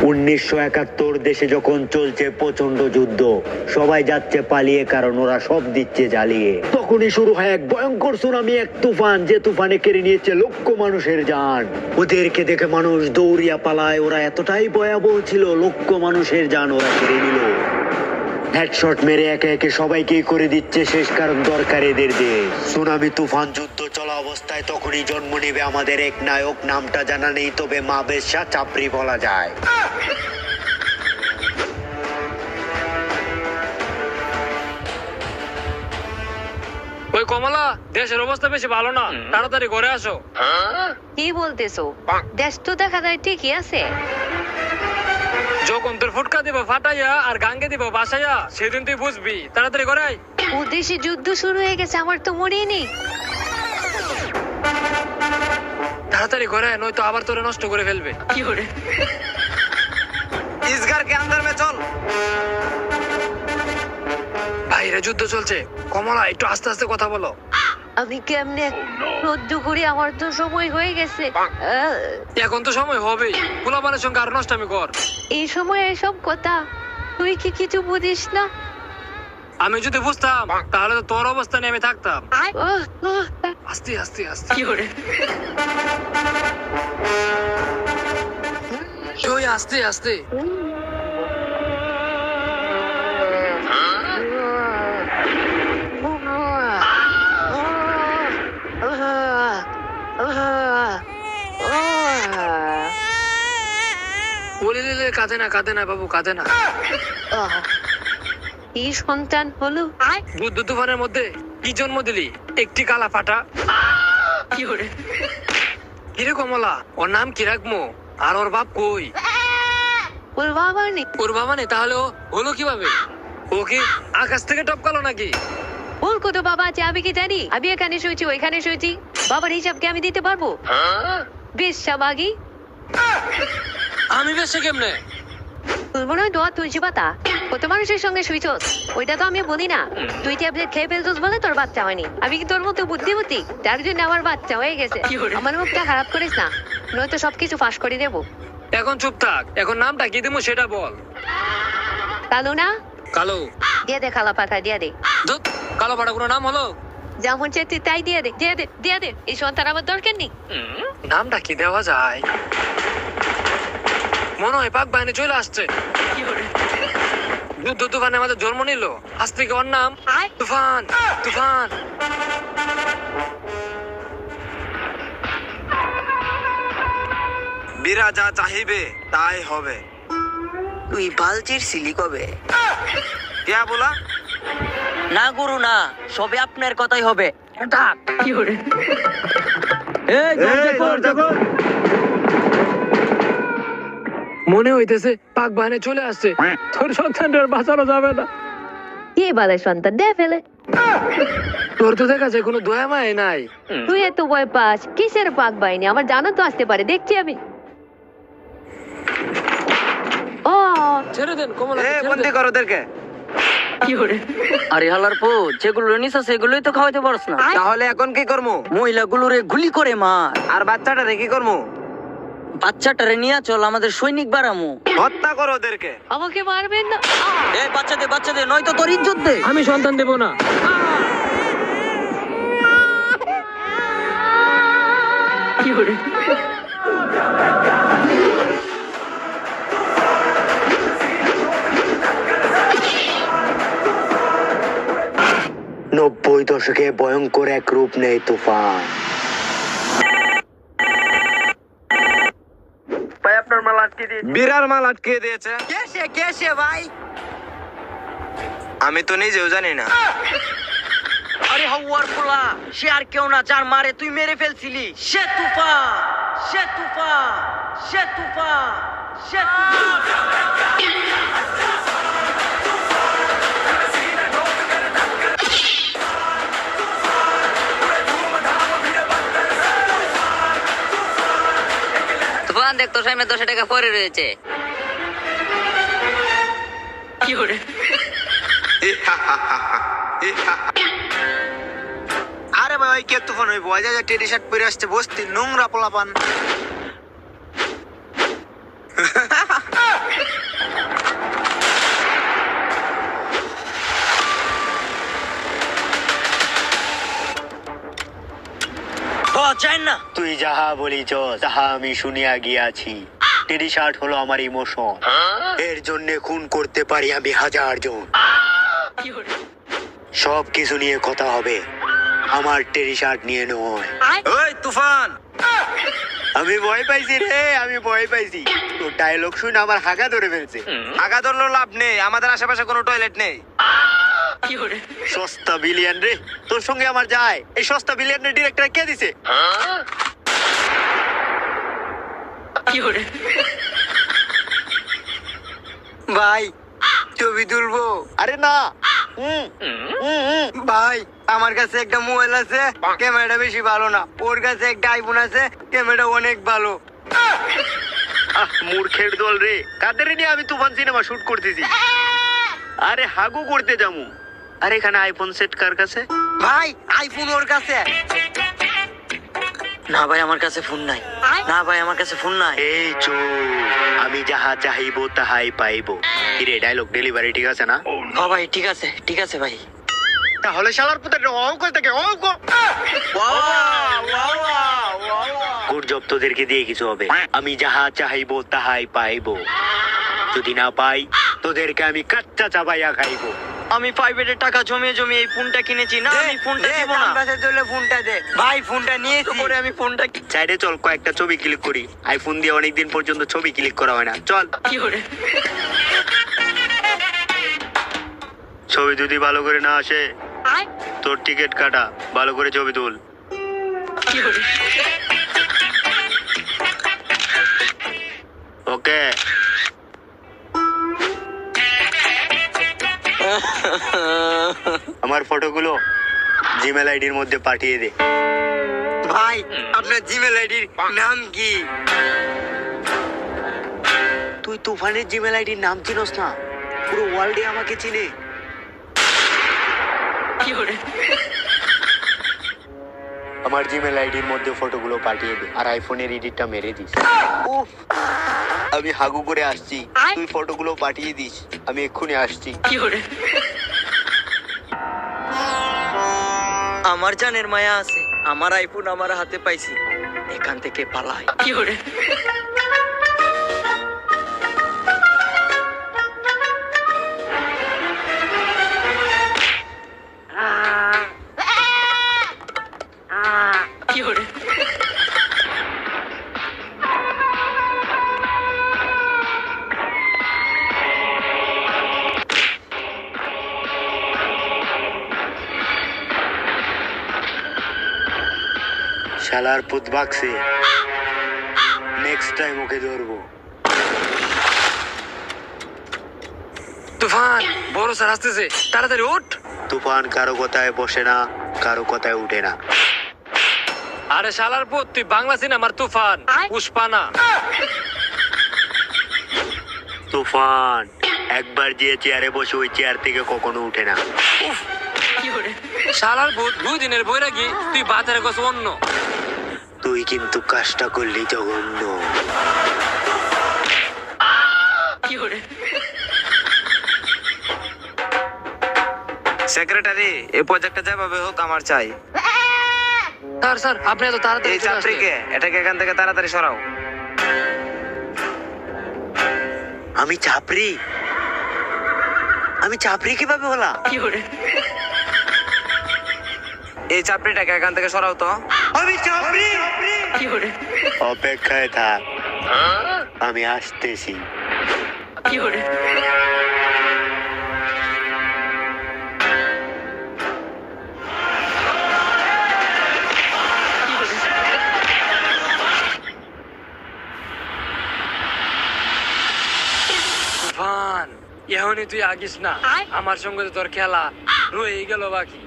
1971 দেশে যখন চলছে প্রচন্ড যুদ্ধ, সবাই যাচ্ছে পালিয়ে, কারণ ওরা সব দিচ্ছে জ্বালিয়ে। তখনই শুরু হয় এক ভয়ঙ্কর সুনামি, এক তুফান, যে তুফানে কেড়ে নিয়েছে লক্ষ মানুষের জান। ওদেরকে দেখে মানুষ দৌড়িয়া পালায়, ওরা এতটাই ভয়াবহ ছিল, লক্ষ মানুষের জান ওরা কেড়ে নিল। হেডশট মেরে একে একে সবাইকেই করে দিচ্ছে শেষ, কারণ দরকার এদের দেশ। সুনামি, তুফান, যুদ্ধ চলা অবস্থায় তখনই জন্ম নেবে আমাদের এক নায়ক, নামটা জানা নেই, তবে মা বেশ্যা চাপড়ি বলা যায়। ওই কমলা, দেশের অবস্থা বেশি ভালো না, তাড়াতাড়ি ঘরে আসো। কি বলতেছো? দেশ তো দেখা যায় ঠিকই আছে। যখন তোর ফুটকা দিব ফাটাইয়া আর গাঙ্গে দিব বাসাইয়া, সেদিন তুই বুঝবি। তাড়াতাড়ি ঘরে আয়। ও দেশে যুদ্ধ শুরু হয়ে গেছে, আমার তো মনেই নেই। তাড়াতাড়ি ঘরে আয়, নয়তো আবার তোরে নষ্ট করে ফেলবে। কি করে? इस घर के अंदर में चल। বাইরে যুদ্ধ চলছে। কমলা, একটু আস্তে আস্তে কথা বলো। আমি কেমনে সহ্য করি, আমার তো সময় হয়ে গেছে। এখন তো সময় হবেই, পোলাপানের সঙ্গে আরো নষ্টামি কর। এই সময় এসব কথা তুই কি কিছু বুঝিস না? আমি যদি বুঝতাম তাহলে তো তোর অবস্থা নিয়ে আমি থাকতাম। আহ, আহ, আস্তে আস্তে আস্তে। কি করে? তুই আস্তে আস্তে। বলে দিলে কাঁদে না, কাঁদে না বাবু, কাঁদে না। কি সন্তান হলো? যুদ্ধ তুফানের মধ্যে কি জন্ম দিলি? একটি কালা ফাটা। কি করে? কিরে কমলা, ওর নাম কি রাখবো? আর ওর বাপ কই? ওর বাবা নেই। ওর বাবা নেই, তাহলে ও হলো কিভাবে? ও কি আকাশ থেকে টপকালো নাকি? ওর কত বাবা আছে আমি কি জানি? আমি এখানে শুয়েছি, ওইখানে শুয়েছি, বাবার হিসাবকে আমি দিতে পারবো? বেশ সাবাগি। আমি বেশি কেমনে? তোর মনে হয় দোয়া তুলসী পাতা, কত মানুষের সঙ্গে শুইছস, ওইটা তো আমি বলি না। তুই ট্যাবলেট খেয়ে ফেলছস বলে তোর বাচ্চা হয়নি। আমি কি তোর মতো বুদ্ধিমতী? তার জন্য আমার বাচ্চা হয়ে গেছে। আমার মুখটা খারাপ করিস না, নয়তো সবকিছু ফাঁস করে দেবো। এখন চুপ থাক, এখন নামটা কি দেবো সেটা বল। কালো না? কালো? দিয়ে দে খালা পাতা, দিয়ে দে। ধুৎ, কালো ফাটা কোনো নাম হলো? যেমন চেয়ে তুই তাই দিয়ে দে, দিয়ে দে, দিয়ে দে। এই সন্তান আমার দরকার নেই। নামটা কি দেওয়া যায়? মনে হয় পাক বাহিনী চলে আসছে। যুদ্ধ তুফানে আমাদের জন্ম নিল, আজ থেকে ওর নাম তুফান। তুফান। বীরা যা চাহিবে তাই হবে। তুই বালচির সিলি কবে? क्या बोला? না গুরু না, সবে আপনার কথাই হবে। কি করে? মনে হইতেছে পাক বাহিনী চলে আসছে, তোর সন্তানটার বাঁচানো যাবে না। কে বলে সন্তান দিয়ে ফেলে? তোর তো দেখা যায় কোনো দয়া মায় নাই। তুই এত ভয় পাস কিসের? পাক বাইনি আমার জানা তো আসতে পারে, দেখছি আমি। ও ছেড়ে দেন কমলা, ए बंदी करो ওদেরকে। কি করে? আরে হালার পো, যেগুলো নিছা সেগুলোই তো খাওয়াইতে পারছ না। তাহলে এখন কি করবো? মহিলাগুলোরে গুলি করে মার, আর বাচ্চাটারে কি করবো? বাচ্চাটারে নিয়ে চল আমাদের সৈনিক বাড়ামু। হত্যা করো ওদেরকে। আমাকে মারবেন না। এই বাচ্চাদের নয়তো তোর ইজ্জত দে। আমি সন্তান দেব না। কি করে? 90 দশকে ভয়ঙ্কর এক রূপ নেয় তুফান। ভাই আপনার মাল আটকে দিয়েছে। বীরার মাল আটকে দিয়েছে। কেসে ভাই? আমি তো নিজেও জানি না। আরে হাওয়ার পোলা, সে আর কেউ না, যার মারে তুই মেরে ফেলছিলি। সে তুফান, সে তুফান, সে তুফান, সে তুফান। তুফান দেখ, তোর সামনে 10 টাকা পরে রয়েছে। কি করে? আরে ভাই কে তুফান হইব? আজ টি শার্ট পরে আসছে বস্তি নোংরা পোলাপান। না। তুই যাহা বলিছ তাহা আমি শুনিয়া গিয়াছি। টেডি শার্ট হলো আমার ইমোশন, এর জন্য খুন করতে পারি আমি 1000 জন। সব কিছু নিয়ে কথা হবে, আমার টেডি শার্ট নিয়ে নয়। ওই তুফান, আমি ভয় পাইছি রে, আমি ভয় পাইছি। তোর ডায়লগ শুনে আমার হাগা ধরে ফেলছে। আগা ধরলো লাভ নেই, আমাদের আশেপাশে কোনো টয়লেট নেই। সস্তা বিলিয়ন রে, তোর সঙ্গে আমার যায়। এই সস্তা বিলিয়নের ডিরেক্টর কে দিছে? ভাই ছবি তুলবো? আরে না। ভাই আমার কাছে একটা মোবাইল আছে, ক্যামেরাটা বেশি ভালো না। ওর কাছে একটা আইফোন আছে, ক্যামেরা অনেক ভালো। মূর্খের দল রে, কাদের নিয়ে আমি তুফান সিনেমা শুট করতেছি? আরে হাগু করতে যামু। আরে এখানে আইফোন সেট কার কাছে? ভাই আইফোন ওর কাছে। না ভাই আমার কাছে ফোন নাই, না ভাই আমার কাছে ফোন নাই। এই চুপ, আমি যাহা চাহিব তাহাই পাইব। কিরে ডায়লগ ডেলিভারি ঠিক আছে না? ও ভাই ঠিক আছে, ঠিক আছে ভাই। তাহলে শালার পুত্র অঙ্ক থেকে অঙ্ক গুড জব, তোদেরকে দিয়ে কিছু হবে। আমি যাহা চাহিব তাহাই পাইব, যদি না পাই তোদেরকে আমি কাচ্চা চাবাইয়া খাইব। আমি প্রাইভেটের টাকা জমিয়ে জমিয়ে এই ফোনটা কিনেছি, না আমি ফোনটা দিব না। ফোনটা দে ভাই, ফোনটা নিয়েছি। পরে আমি ফোনটা সাইডে চল, কয়েকটা ছবি ক্লিক করি। আইফোন দিয়ে অনেকদিন পর্যন্ত ছবি ক্লিক করা হয় না। চল ছবি যদি ভালো করে না আসে তোর টিকিট কাটা, ভালো করে ছবি তুল। ওকে আমার ফটোগুলো জিমেল আইডির মধ্যে পাঠিয়ে দে। ভাই আপনার জিমেল আইডির নাম কি? তুই তুফানের জিমেল আইডির নাম চিনোস না? পুরো ওয়ার্ল্ডে আমাকে চিনে। আমার জিমেল আইডির মধ্যে ফটোগুলো পাঠিয়ে দে আর আইফোনের এডিটটা মেরে দিস। উফ, আমি হাগু করে আসছি, তুই ফটোগুলো পাঠিয়ে দিস, আমি এক্ষুনি আসছি। আমার জানের মায়া আছে, আমার আইফোন আমার হাতে পাইছি, এখান থেকে পালাই। শালার পুত বাক্সে, নেক্সট টাইম ওকে ধরবো। তুফান বড় স্যার আসতেছে, তাড়াতাড়ি উঠ। তুফান কারো কথায় বসে না, কারো কথায় উঠে না। আরে শালার পুত, তুই বাংলা সিনেমার তুফান, পুষ্পা না। তুফান একবার যে চেয়ারে বসে ওই চেয়ার থেকে কখনো উঠে না। শালার পুত, 2 দিনের বৈরাগী, তুই বাজারে গেছ অন্য। তুই কিন্তু কাজটা করলি জঘন্য। সেক্রেটারি এই প্রজেক্টটা যেভাবে হোক আমার চাই। স্যার স্যার আপনি এত তাড়াতাড়ি এই চলে আসলেন। চাপড়িকে এটাকে এখান থেকে তাড়াতাড়ি সরাও। আমি চাপড়ি? আমি চাপড়ি কিভাবে হলাম? এই চাপড়িটাকে এখান থেকে সরাও তো। আমি চাপড়ি? অপেক্ষায় থাক, আমি আসতেছি। তুফান এখনই তুই আগিস না, আমার সঙ্গে তো তোর খেলা রয়ে গেল বাকি।